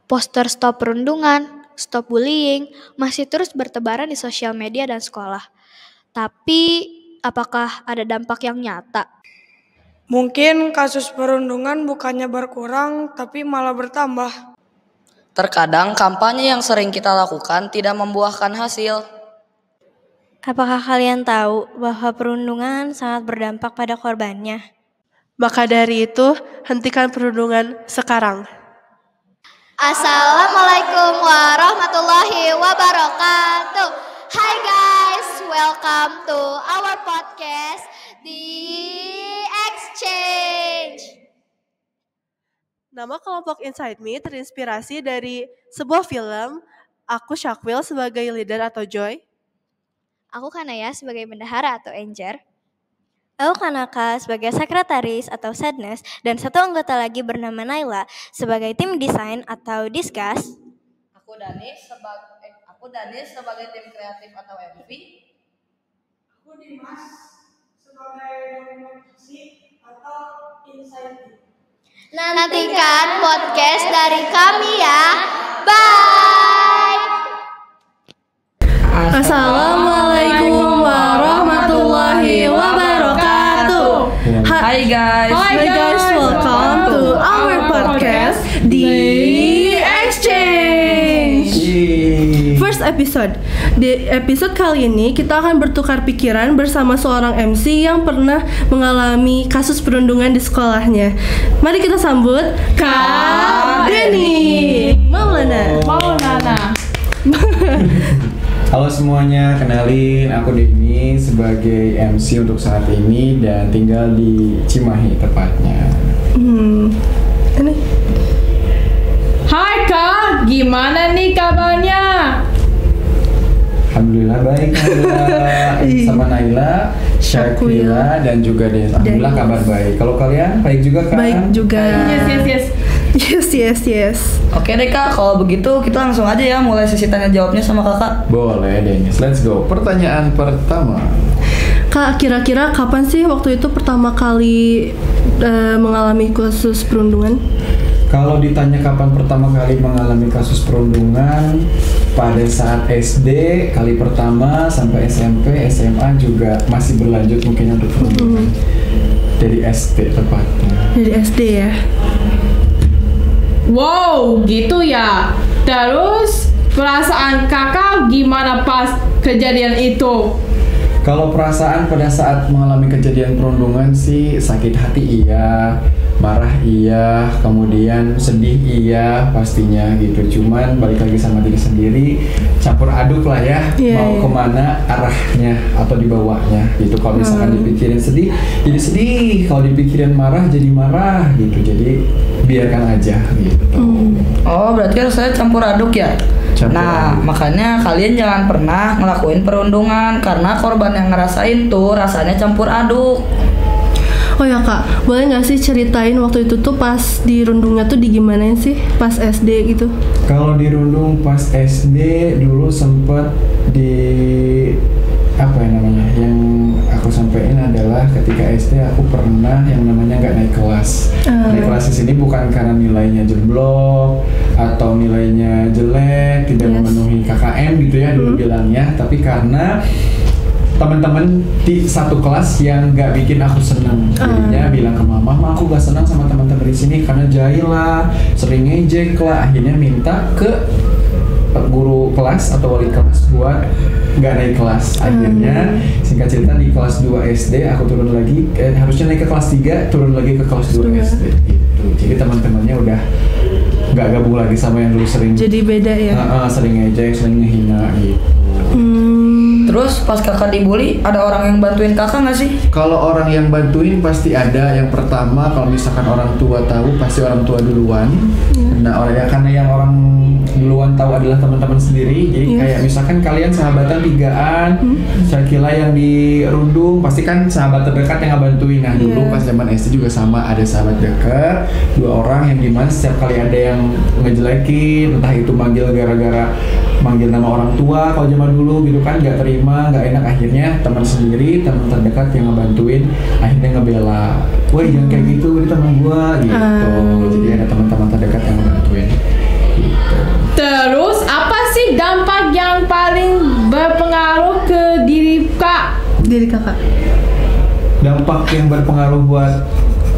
Poster stop perundungan, stop bullying masih terus bertebaran di sosial media dan sekolah. Tapi apakah ada dampak yang nyata? Mungkin kasus perundungan bukannya berkurang, tapi malah bertambah. Terkadang kampanye yang sering kita lakukan tidak membuahkan hasil. Apakah kalian tahu bahwa perundungan sangat berdampak pada korbannya? Maka dari itu, hentikan perundungan sekarang. Assalamualaikum warahmatullahi wabarakatuh. Hai guys, welcome to our podcast The Exchange. Nama kelompok Inside Me terinspirasi dari sebuah film. Aku Shakwil sebagai leader atau Joy. Aku Kanaya sebagai bendahara atau Angel. Aku Kanaka sebagai sekretaris atau Sadness, dan satu anggota lagi bernama Naila sebagai tim desain atau Discuss. Aku Danis sebagai tim kreatif atau MV. Aku Dimas sebagai dokumentasi atau insight. Nantikan podcast dari kami ya. Bye. Assalamualaikum warahmatullahi wabarakatuh. Hai guys. Welcome to our podcast The Exchange. First episode. Di episode kali ini kita akan bertukar pikiran bersama seorang MC yang pernah mengalami kasus perundungan di sekolahnya. Mari kita sambut Kak Denny Maulana. Halo semuanya, kenalin aku Denny sebagai MC untuk saat ini dan tinggal di Cimahi tepatnya. Ini. Hai Kak, gimana nih kabarnya? Alhamdulillah baik, alhamdulillah. Sama Naila, Syakila dan juga Des. Alhamdulillah kabar baik. Kalau kalian baik juga kan? Baik juga. Yes. Oke deh Kak, kalau begitu kita langsung aja ya mulai sesi tanya jawabnya sama Kakak. Boleh Dennis, let's go. Pertanyaan pertama. Kak, kira-kira kapan sih waktu itu pertama kali mengalami kasus perundungan? Kalau ditanya kapan pertama kali mengalami kasus perundungan, pada saat SD kali pertama sampai SMP, SMA juga masih berlanjut mungkin untuk perundungan. Dari SD tepatnya. Dari SD ya? Wow, gitu ya. Terus perasaan kakak gimana pas kejadian itu? Kalau perasaan pada saat mengalami kejadian perundungan sih sakit hati iya, marah iya, kemudian sedih iya pastinya gitu. Cuman balik lagi sama diri sendiri, campur aduk lah ya, mau kemana arahnya atau dibawanya gitu. Kalau misalkan dipikirin sedih, jadi sedih. Kalau dipikirin marah, jadi marah gitu. Jadi biarkan aja gitu. Oh, berarti saya campur aduk ya? Makanya kalian jangan pernah ngelakuin perundungan karena korban yang ngerasain tuh rasanya campur aduk. Oh ya Kak, boleh nggak sih ceritain waktu itu tuh pas dirundungnya tuh digimanain sih pas SD gitu? Kalau dirundung pas SD dulu sempet di apa ya namanya, yang aku sampaikan adalah ketika SD aku pernah yang namanya nggak naik kelas. Naik kelas di sini bukan karena nilainya jeblok atau nilainya jelek, tidak memenuhi KKM gitu ya dulu bilangnya, tapi karena teman-teman di satu kelas yang nggak bikin aku seneng. Jadinya bilang ke mama, aku gak senang sama teman-teman di sini karena jahil lah, sering ngejek lah. Akhirnya minta ke guru kelas atau wali kelas buat nggak naik kelas. Akhirnya singkat cerita di kelas 2 SD aku turun lagi, harusnya naik ke kelas 3, turun lagi ke kelas 2 SD gitu. Jadi teman-temannya udah nggak gabung lagi sama yang dulu sering. Jadi beda ya? Sering ngejek, sering ngehina gitu. Terus pas kakak dibully, ada orang yang bantuin kakak nggak sih? Kalau orang yang bantuin pasti ada. Yang pertama kalau misalkan orang tua tahu pasti orang tua duluan. Nah karena yang orang duluan tahu adalah teman-teman sendiri. Jadi kayak misalkan kalian sahabatan 3-an, Syakila yang dirundung pasti kan sahabat terdekat yang ngebantuin. Nah dulu pas zaman SD juga sama, ada sahabat dekat 2 orang yang dimana setiap kali ada yang ngejelekin, entah itu manggil gara-gara manggil nama orang tua kalau zaman dulu gitu kan, nggak terima, nggak enak, akhirnya teman sendiri, teman terdekat yang ngebantuin, akhirnya ngebela, wah jangan kayak gitu, ini teman gua gitu. Jadi ada teman-teman terdekat yang ngebantuin gitu. dari kakak? Dampak yang berpengaruh buat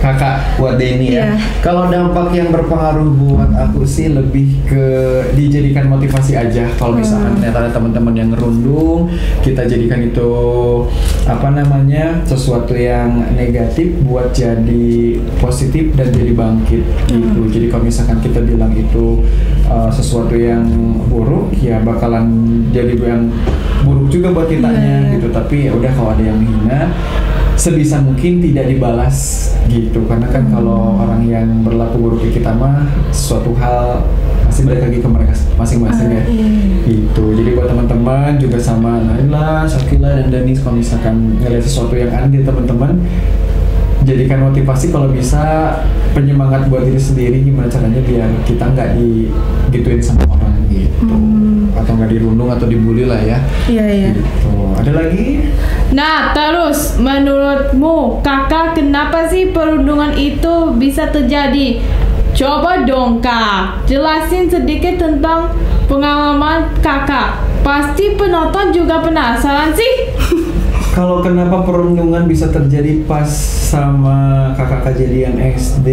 kakak, buat Denny ya. Kalau dampak yang berpengaruh buat aku sih lebih ke dijadikan motivasi aja. Kalau misalkan ternyata ada teman-teman yang ngerundung, kita jadikan itu sesuatu yang negatif buat jadi positif dan jadi bangkit gitu. Jadi kalau misalkan kita bilang itu sesuatu yang buruk, ya bakalan jadi yang buruk juga buat kitanya gitu. Tapi ya udah, kalau ada yang menghina, sebisa mungkin tidak dibalas gitu, karena kan kalau orang yang berlaku buruk ke kita mah suatu hal masih balik lagi ke mereka masing-masing ya gitu. Jadi buat teman-teman juga sama Naila, Shakila dan Dani, kalau misalkan ngeliat sesuatu yang aneh di teman-teman, jadikan motivasi, kalau bisa penyemangat buat diri sendiri, gimana caranya biar kita nggak digituin sama orang gitu, atau nggak dirundung atau dibully lah ya. Iya. Gitu. Ada lagi? Nah, terus menurutmu kakak, kenapa sih perundungan itu bisa terjadi? Coba dong kak, jelasin sedikit tentang pengalaman kakak. Pasti penonton juga penasaran sih. Kalau kenapa perundungan bisa terjadi pas sama kakak kejadian SD,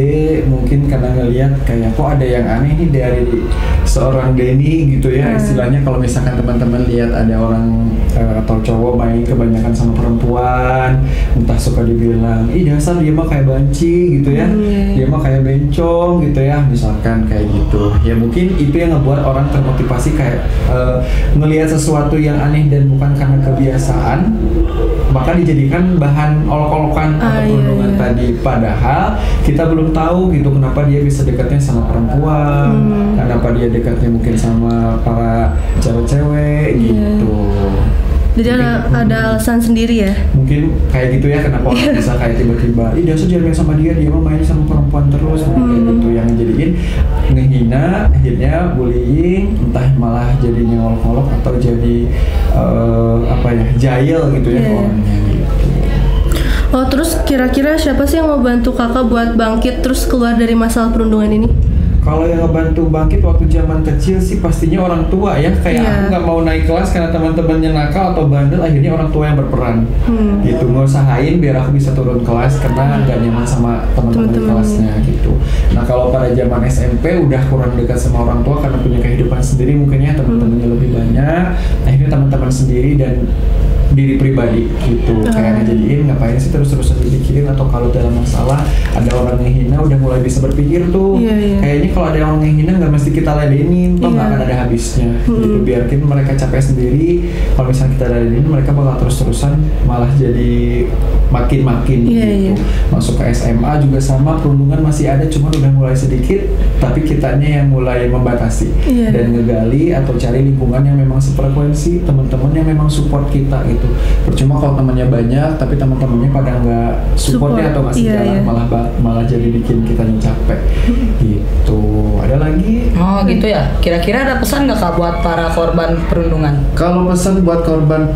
mungkin karena ngelihat kayak kok ada yang aneh nih dari seorang Denny gitu ya. Istilahnya kalau misalkan teman-teman lihat ada orang atau cowok main kebanyakan sama perempuan, entah suka dibilang, ih dasar dia mah kayak banci gitu ya, dia mah kayak bencong gitu ya, misalkan kayak gitu. Ya mungkin itu yang ngebuat orang termotivasi kayak ngelihat sesuatu yang aneh dan bukan karena kebiasaan, maka dijadikan bahan olok-olokan atau perundungan tadi. Padahal kita belum tahu gitu kenapa dia bisa dekatnya sama perempuan, kenapa dia dekatnya mungkin sama para cewek-cewek gitu. Jadi ada alasan sendiri ya? Mungkin kayak gitu ya, kenapa orang bisa kayak tiba-tiba, ih dia jangan main sama dia mah main sama perempuan terus, kayak gitu, yang jadiin ngehina, akhirnya bullying, entah malah jadinya olok-olok atau jadi jahil gitu ya orangnya gitu. Oh, terus kira-kira siapa sih yang mau bantu kakak buat bangkit terus keluar dari masalah perundungan ini? Kalau yang ngebantu bangkit waktu zaman kecil sih pastinya orang tua ya. Kayak aku nggak mau naik kelas karena teman-temannya nakal atau bandel, akhirnya orang tua yang berperan gitu, ngusahain biar aku bisa turun kelas karena nggak nyaman sama teman-teman di kelasnya gitu. Nah kalau pada zaman SMP udah kurang dekat sama orang tua karena punya kehidupan sendiri, mungkin ya teman-temannya lebih banyak, akhirnya teman-teman sendiri dan diri pribadi gitu, kayak ngejadiin ngapain sih terus-terusan dipikirin, atau kalau dalam masalah ada orang yang hina udah mulai bisa berpikir tuh kayaknya kalau ada orang yang hina nggak mesti kita ladenin, toh nggak akan ada habisnya gitu, biarkan mereka capek sendiri. Kalau misalnya kita ladenin, mereka bakal terus-terusan malah jadi makin-makin gitu. Masuk ke SMA juga sama, perundungan masih ada, cuma udah mulai sedikit, tapi kitanya yang mulai membatasi dan ngegali atau cari lingkungan yang memang sefrekuensi, teman-teman yang memang support kita gitu. Percuma kalau temannya banyak tapi teman-temannya pada nggak supportnya atau ngasih jalan, malah jadi bikin kita yang capek gitu. Ada lagi? Oh gitu ya. Kira-kira ada pesan nggak kak buat para korban perundungan? Kalau pesan buat korban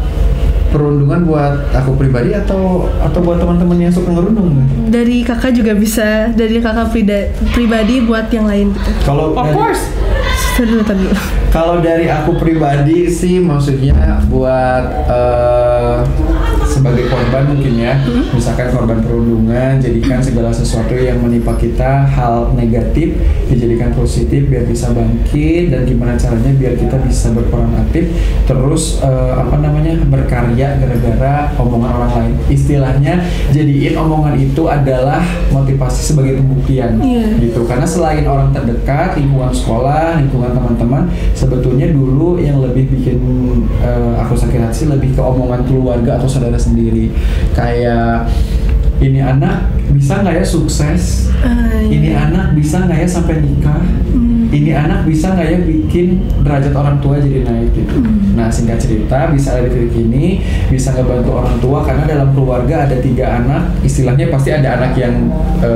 perundungan buat aku pribadi atau buat teman-teman yang suka ngerundung? Dari kakak juga bisa, dari kakak pribadi buat yang lain gitu. Kalau of course. Kalau dari aku pribadi sih, maksudnya buat sebagai korban mungkin ya, misalkan korban perundungan, jadikan segala sesuatu yang menimpa kita hal negatif dijadikan positif biar bisa bangkit, dan gimana caranya biar kita bisa berperan aktif terus berkarya gara-gara omongan orang lain. Istilahnya jadiin omongan itu adalah motivasi sebagai pembuktian gitu, karena selain orang terdekat, lingkungan sekolah, lingkungan teman-teman, sebetulnya dulu yang lebih bikin aku sakit hati lebih ke omongan keluarga atau saudara sendiri, kayak ini anak bisa nggak ya sukses, ini anak bisa nggak ya sampai nikah, ini anak bisa nggak ya bikin derajat orang tua jadi naik gitu. Nah singkat cerita, bisa ada di titik ini, bisa ngebantu orang tua karena dalam keluarga ada 3 anak, istilahnya pasti ada anak yang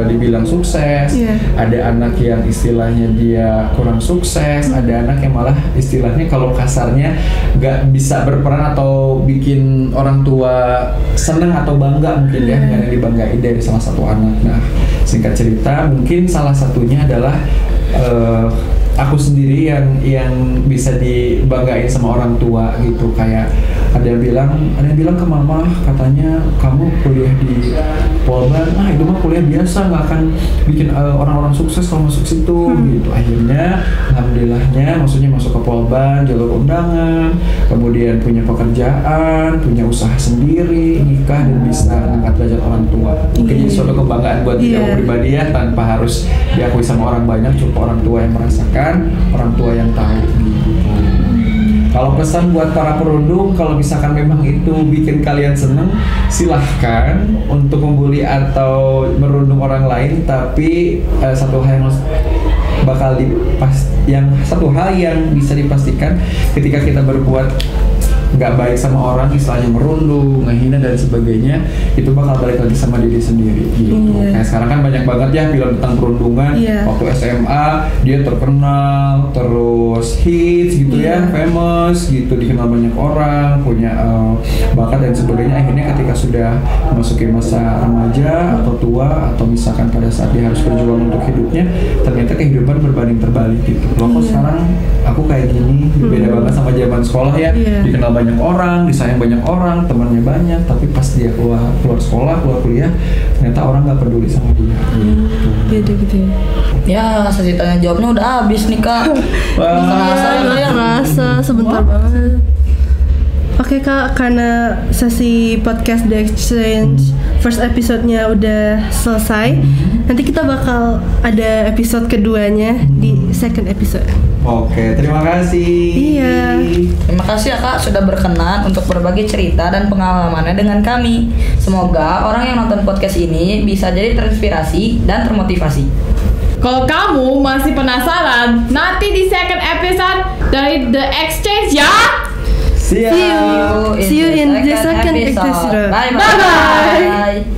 dibilang sukses, ada anak yang istilahnya dia kurang sukses, ada anak yang malah istilahnya kalau kasarnya nggak bisa berperan atau bikin orang tua seneng atau bangga mungkin ya, nggak ada dibanggain dari salah satu anak. Nah singkat cerita mungkin salah satunya adalah aku sendiri yang bisa dibanggain sama orang tua gitu. Kayak ada yang bilang ke mama, katanya kamu kuliah di Polban, itu mah kuliah biasa, nggak akan bikin orang-orang sukses kalau masuk situ gitu. Akhirnya alhamdulillahnya maksudnya masuk ke Polban, jalur undangan, kemudian punya pekerjaan, punya usaha sendiri, nikah, dan bisa angkat derajat orang tua. Mungkin jadi suatu kebanggaan buat diri aku pribadi ya, tanpa harus diakui sama orang banyak, cukup orang tua yang merasakan, orang tua yang tahu gitu. Kalau pesan buat para perundung, kalau misalkan memang itu bikin kalian seneng, silahkan untuk membuli atau merundung orang lain. Tapi satu hal yang bisa dipastikan, ketika kita berbuat nggak baik sama orang, istilahnya merundung, ngehina dan sebagainya, itu bakal balik lagi sama diri sendiri gitu. Kayak sekarang kan banyak banget ya film tentang perundungan. Waktu SMA dia terkenal, terus hits gitu ya, famous gitu, dikenal banyak orang, punya bakat dan sebagainya. Akhirnya ketika sudah memasuki masa remaja atau tua, atau misalkan pada saat dia harus berjuang untuk hidupnya, ternyata kehidupan berbanding terbalik gitu. Loh kok sekarang aku kayak gini, beda banget sama zaman sekolah ya, dikenal banyak orang, disayang banyak orang, temannya banyak, tapi pas dia keluar sekolah, keluar kuliah, ternyata orang nggak peduli sama dia. Gitu. Ya, sesi tanya jawabnya udah habis nih Kak. Ngerasa sebentar banget. Oke Kak, karena sesi podcast The Exchange first episode-nya udah selesai, nanti kita bakal ada episode keduanya di second episode. Oke, terima kasih. Iya. Terima kasih ya Kak sudah berkenan untuk berbagi cerita dan pengalamannya dengan kami. Semoga orang yang nonton podcast ini bisa jadi terinspirasi dan termotivasi. Kalau kamu masih penasaran, nanti di second episode dari The Exchange ya. See you See you in the second episode. Bye bye.